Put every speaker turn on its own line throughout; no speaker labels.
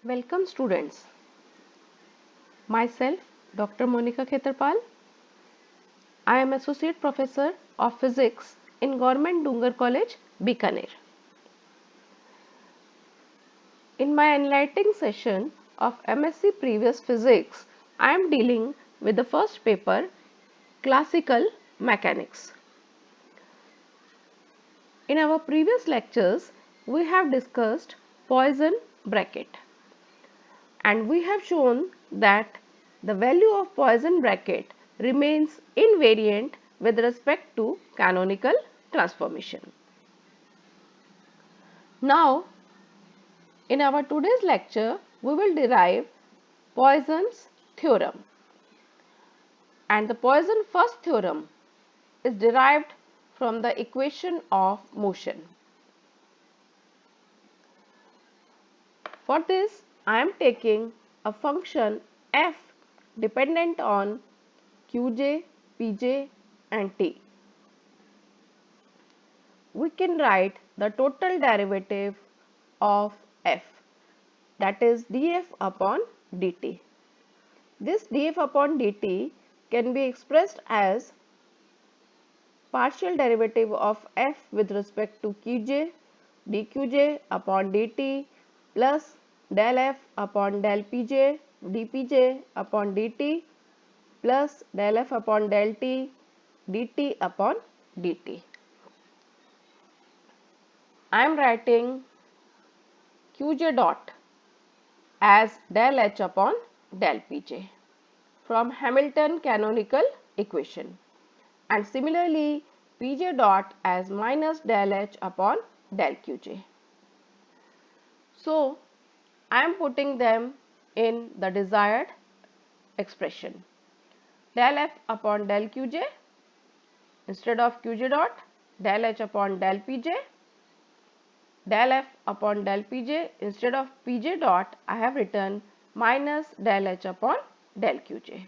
Welcome students. Myself Dr. Monica Khetarpal. I am Associate Professor of Physics in Government Dungar College, Bikaner. In my enlightening session of MSc Previous Physics, I am dealing with the first paper, Classical Mechanics. In our previous lectures, we have discussed Poisson bracket. And we have shown that the value of Poisson bracket remains invariant with respect to canonical transformation. Now, in our today's lecture, we will derive Poisson's theorem. And the Poisson first theorem is derived from the equation of motion. For this, I am taking a function f dependent on qj, pj and t. We can write the total derivative of f, that is df upon dt. This df upon dt can be expressed as partial derivative of f with respect to qj, dqj upon dt plus del f upon del pj, dpj upon dt plus del f upon del t, dt upon dt. I am writing qj dot as del h upon del pj from Hamilton canonical equation, and similarly pj dot as minus del h upon del qj. So, I am putting them in the desired expression. Del f upon del qj instead of qj dot, del h upon del pj, del f upon del pj instead of pj dot I have written minus del h upon del qj.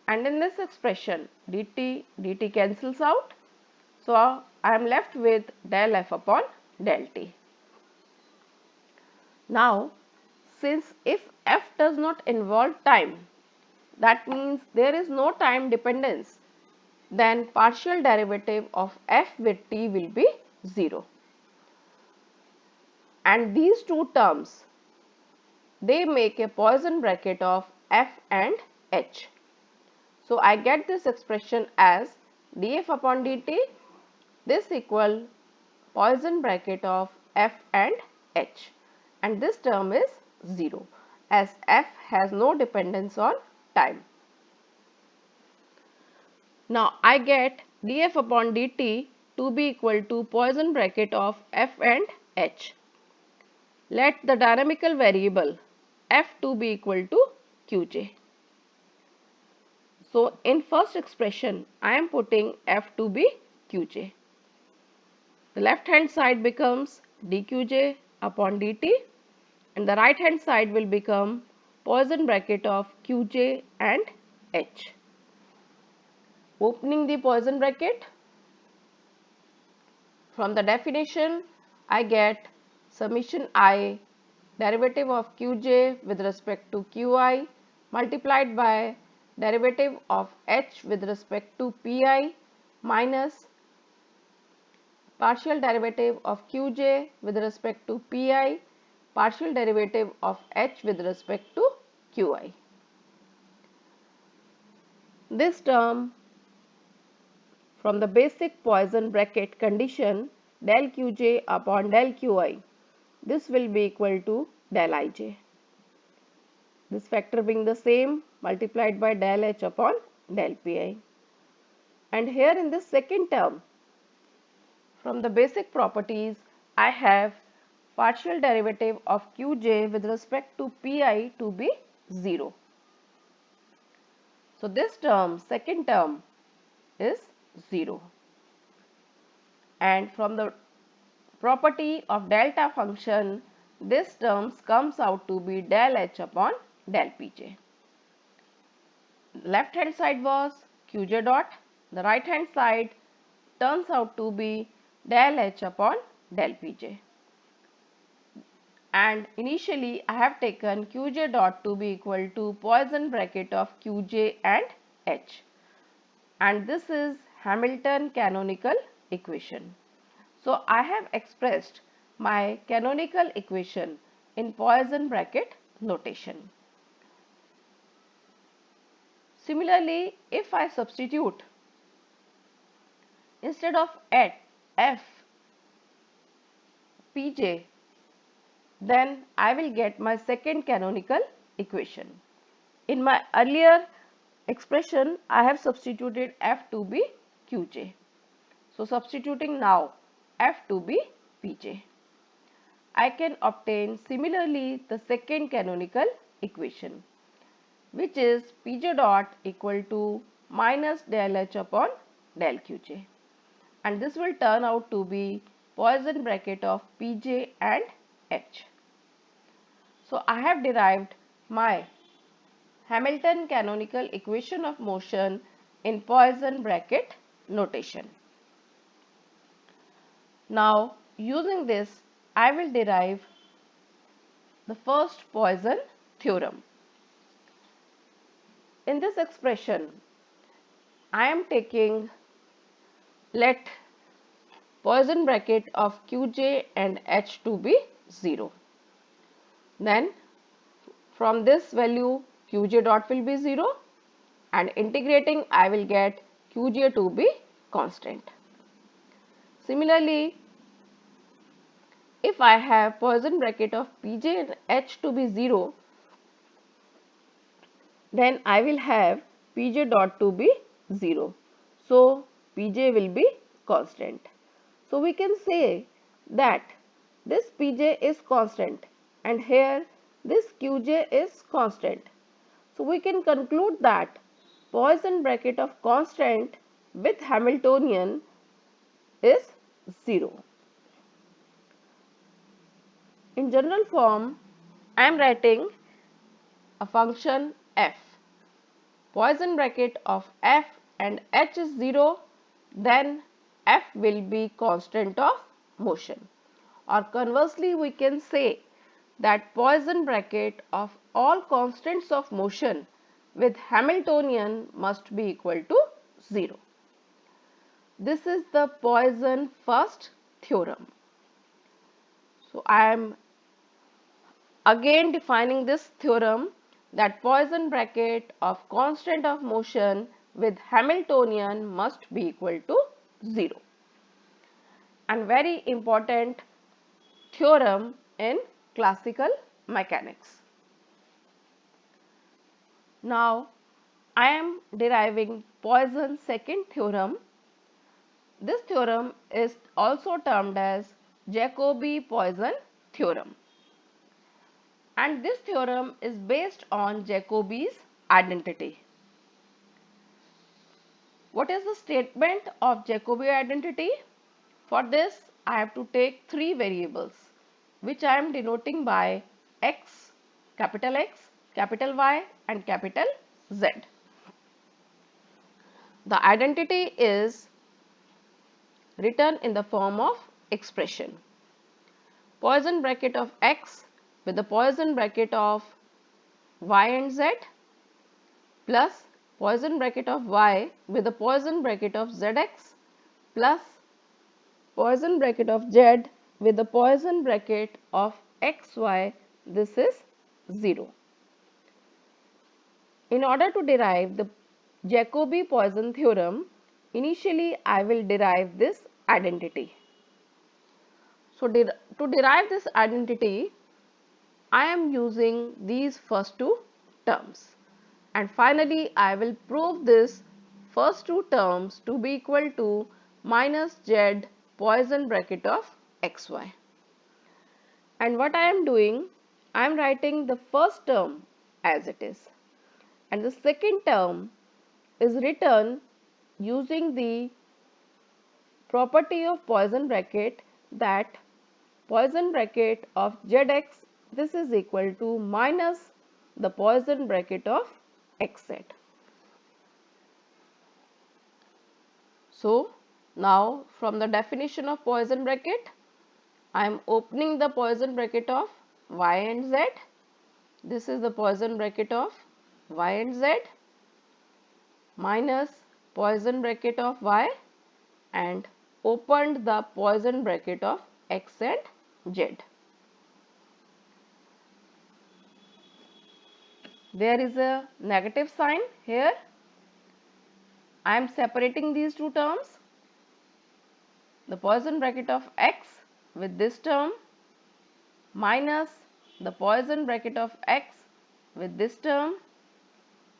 And in this expression dt cancels out, so I am left with del f upon del t. Now, since if f does not involve time, that means there is no time dependence, then partial derivative of f with t will be 0. And these two terms, they make a Poisson bracket of f and h. So, I get this expression as df upon dt, this equal Poisson bracket of f and h, and this term is 0 as f has no dependence on time. Now, I get df upon dt to be equal to Poisson bracket of f and h. Let the dynamical variable f to be equal to qj. So, in first expression, I am putting f to be qj. The left hand side becomes dqj upon dt and the right hand side will become Poisson bracket of qj and h. Opening the Poisson bracket, from the definition I get summation I derivative of qj with respect to qi multiplied by derivative of h with respect to pi minus partial derivative of qj with respect to pi partial derivative of h with respect to qi. This term from the basic Poisson bracket condition del qj upon del qi, this will be equal to del ij. This factor being the same multiplied by del h upon del pi. And here in this second term, from the basic properties, I have partial derivative of qj with respect to pi to be 0. So, this term, second term is 0. And from the property of delta function, this term comes out to be del h upon del pj. Left hand side was qj dot, the right hand side turns out to be del h upon del pj. and initially I have taken Qj dot to be equal to Poisson bracket of Qj and H, and this is Hamilton canonical equation. So I have expressed my canonical equation in Poisson bracket notation. Similarly, if I substitute instead of at f pj, then I will get my second canonical equation. In my earlier expression, I have substituted f to be qj. So substituting now f to be pj, I can obtain similarly the second canonical equation, which is pj dot equal to minus del h upon del qj, and this will turn out to be Poisson bracket of pj and h. So I have derived my Hamilton canonical equation of motion in Poisson bracket notation. Now using this, I will derive the first Poisson theorem. In this expression, I am taking, let Poisson bracket of Qj and H to be 0. Then from this value Qj dot will be 0, and integrating I will get Qj to be constant. Similarly, if I have Poisson bracket of Pj and H to be 0, then I will have Pj dot to be 0. So Pj will be constant. So we can say that this Pj is constant and here this Qj is constant. So we can conclude that Poisson bracket of constant with Hamiltonian is 0. In general form, I am writing a function f. Poisson bracket of f and h is 0, then f will be constant of motion. Or conversely, we can say that Poisson bracket of all constants of motion with Hamiltonian must be equal to 0. This is the Poisson first theorem. So I am again defining this theorem, that Poisson bracket of constant of motion with Hamiltonian must be equal to 0. And very important theorem in classical mechanics. Now I am deriving Poisson's second theorem. This theorem is also termed as Jacobi-Poisson theorem, and this theorem is based on Jacobi's identity. What is the statement of Jacobi identity? For this, I have to take three variables, which I am denoting by x, capital Y and capital Z. The identity is written in the form of expression. Poisson bracket of x with the Poisson bracket of y and z plus Poisson bracket of y with the Poisson bracket of zx plus Poisson bracket of z with the Poisson bracket of xy, this is 0. In order to derive the Jacobi-Poisson theorem, initially I will derive this identity. So to derive this identity, I am using these first two terms, and finally I will prove this first two terms to be equal to minus z Poisson bracket of xy. And what I am doing, I am writing the first term as it is, and the second term is written using the property of Poisson bracket, that Poisson bracket of zx, this is equal to minus the Poisson bracket of xz. So now from the definition of Poisson bracket, I am opening the Poisson bracket of y and z. This is the Poisson bracket of y and z minus Poisson bracket of y and opened the Poisson bracket of x and z. There is a negative sign here. I am separating these two terms. The Poisson bracket of x with this term minus the Poisson bracket of x with this term.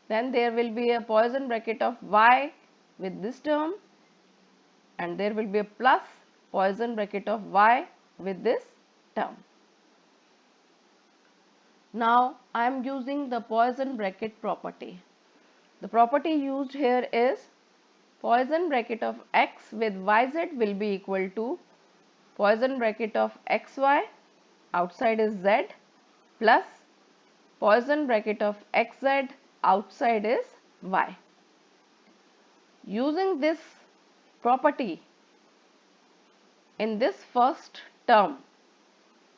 Then there will be a Poisson bracket of y with this term, and there will be a plus Poisson bracket of y with this term. Now I am using the Poisson bracket property. The property used here is Poisson bracket of x with yz will be equal to Poisson bracket of xy, outside is z, plus Poisson bracket of xz, outside is y. Using this property, in this first term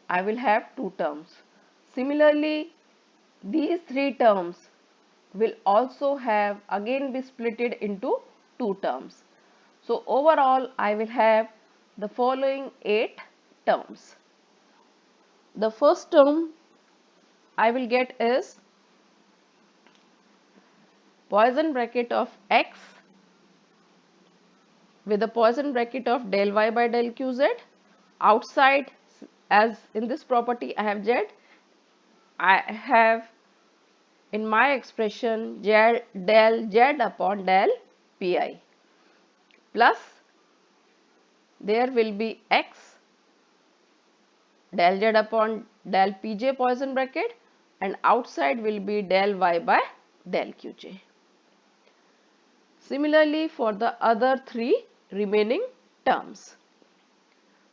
I will have two terms. Similarly, these three terms will also have again be splitted into two terms. So overall I will have the following 8 terms. The first term I will get is Poisson bracket of x with a Poisson bracket of del y by del qz. Outside, as in this property I have z, I have in my expression del z upon del pi, plus there will be x del z upon del pj Poisson bracket, and outside will be del y by del qj. Similarly for the other 3 remaining terms.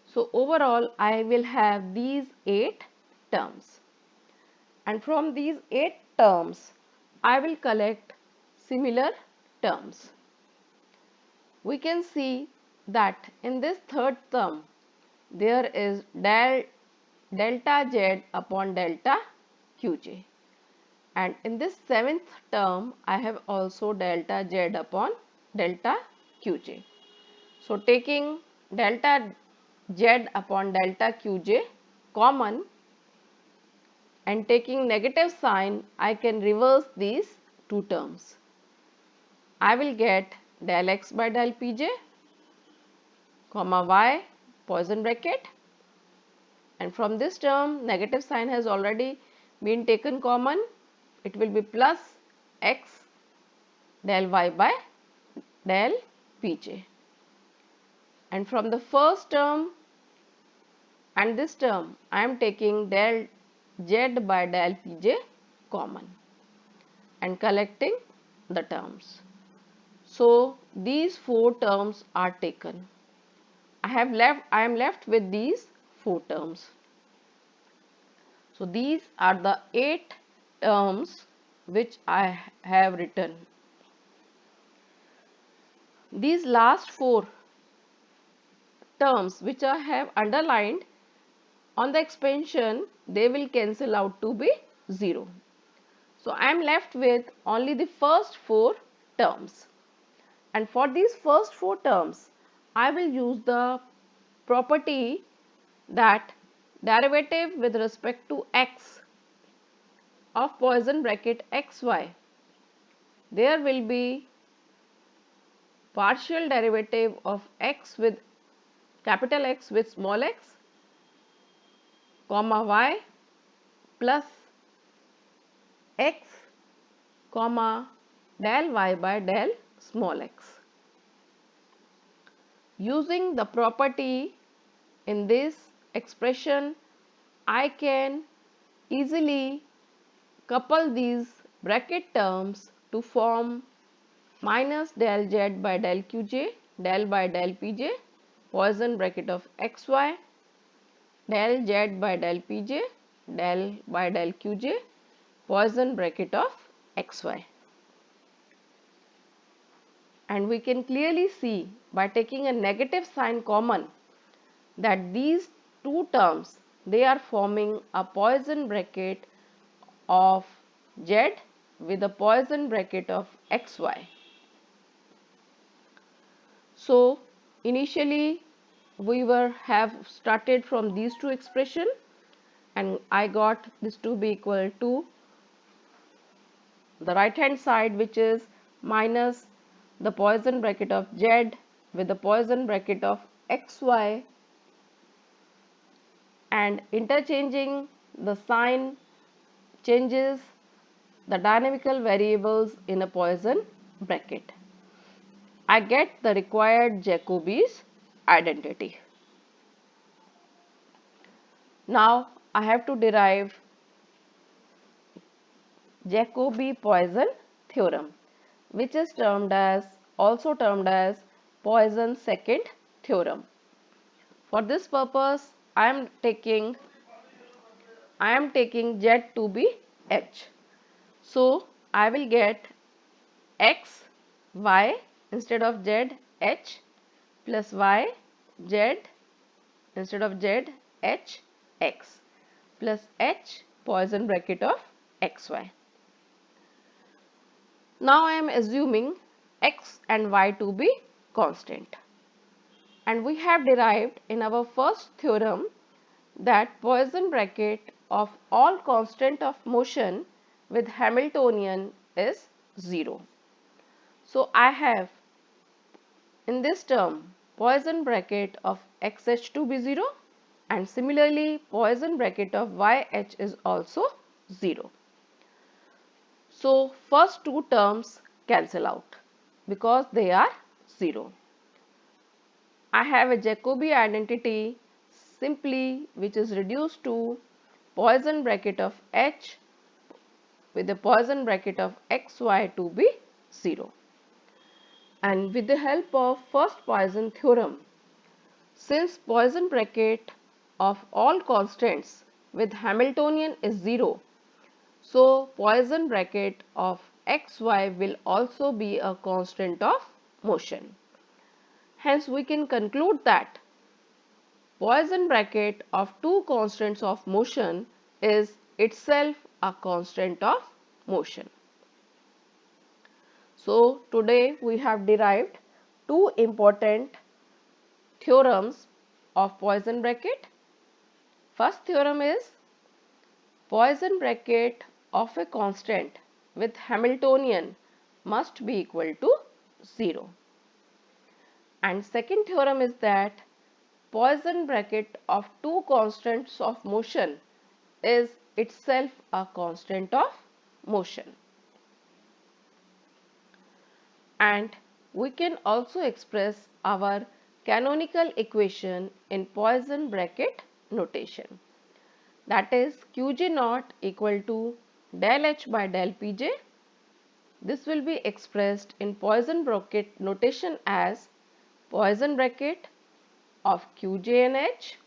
So overall I will have these 8 terms, and from these 8 terms I will collect similar terms. We can see that in this third term there is delta z upon delta qj, and in this 7th term I have also delta z upon delta qj. So taking delta z upon delta qj common and taking negative sign, I can reverse these two terms. I will get del x by del pj comma y Poisson bracket, and from this term negative sign has already been taken common. It will be plus x del y by del pj, and from the first term and this term I am taking del z by del pj common and collecting the terms. So these 4 terms are taken. I am left with these 4 terms. So these are the 8 terms which I have written. These last 4 terms which I have underlined, on the expansion they will cancel out to be 0. So I am left with only the first 4 terms, and for these first 4 terms I will use the property that derivative with respect to x of Poisson bracket xy, there will be partial derivative of x with capital X with small x comma y plus x comma del y by del small x. Using the property in this expression, I can easily couple these bracket terms to form minus del z by del qj, del by del pj, Poisson bracket of xy, del z by del pj, del by del qj, Poisson bracket of xy. And we can clearly see by taking a negative sign common that these two terms, they are forming a Poisson bracket of Z with a Poisson bracket of XY. So initially we have started from these two expressions, and I got this to be equal to the right hand side, which is minus the Poisson bracket of Z with the Poisson bracket of XY, and interchanging the sign changes the dynamical variables in a Poisson bracket. I get the required Jacobi's identity. Now I have to derive Jacobi-Poisson theorem, which is also termed as Poisson's second theorem. For this purpose, I am taking Z to be H. So I will get X Y instead of Z H plus Y Z instead of Z H X plus H Poisson bracket of XY. Now I am assuming X and Y to be constant, and we have derived in our first theorem that Poisson bracket of all constant of motion with Hamiltonian is 0. So I have in this term Poisson bracket of XH to be 0, and similarly Poisson bracket of YH is also 0. So first two terms cancel out because they are 0. I have a Jacobi identity simply, which is reduced to Poisson bracket of H with the Poisson bracket of XY to be 0. And with the help of first Poisson theorem, since Poisson bracket of all constants with Hamiltonian is 0, so Poisson bracket of XY will also be a constant of motion. Hence we can conclude that Poisson bracket of two constants of motion is itself a constant of motion. So today we have derived two important theorems of Poisson bracket. First theorem is Poisson bracket of a constant with Hamiltonian must be equal to 0. And second theorem is that Poisson bracket of two constants of motion is itself a constant of motion. And we can also express our canonical equation in Poisson bracket notation. That is Qj naught equal to del H by del Pj. This will be expressed in Poisson bracket notation as Poisson bracket of Qj and H,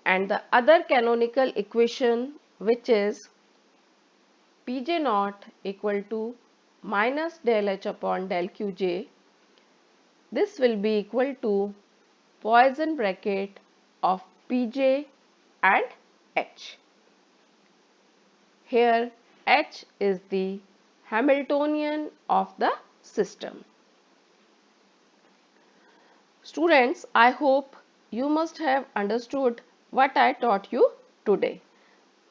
and the other canonical equation, which is Pj naught equal to minus del H upon del Qj. This will be equal to Poisson bracket of Pj and H. Here H is the Hamiltonian of the system. Students, I hope you must have understood what I taught you today.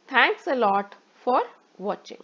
Thanks a lot for watching.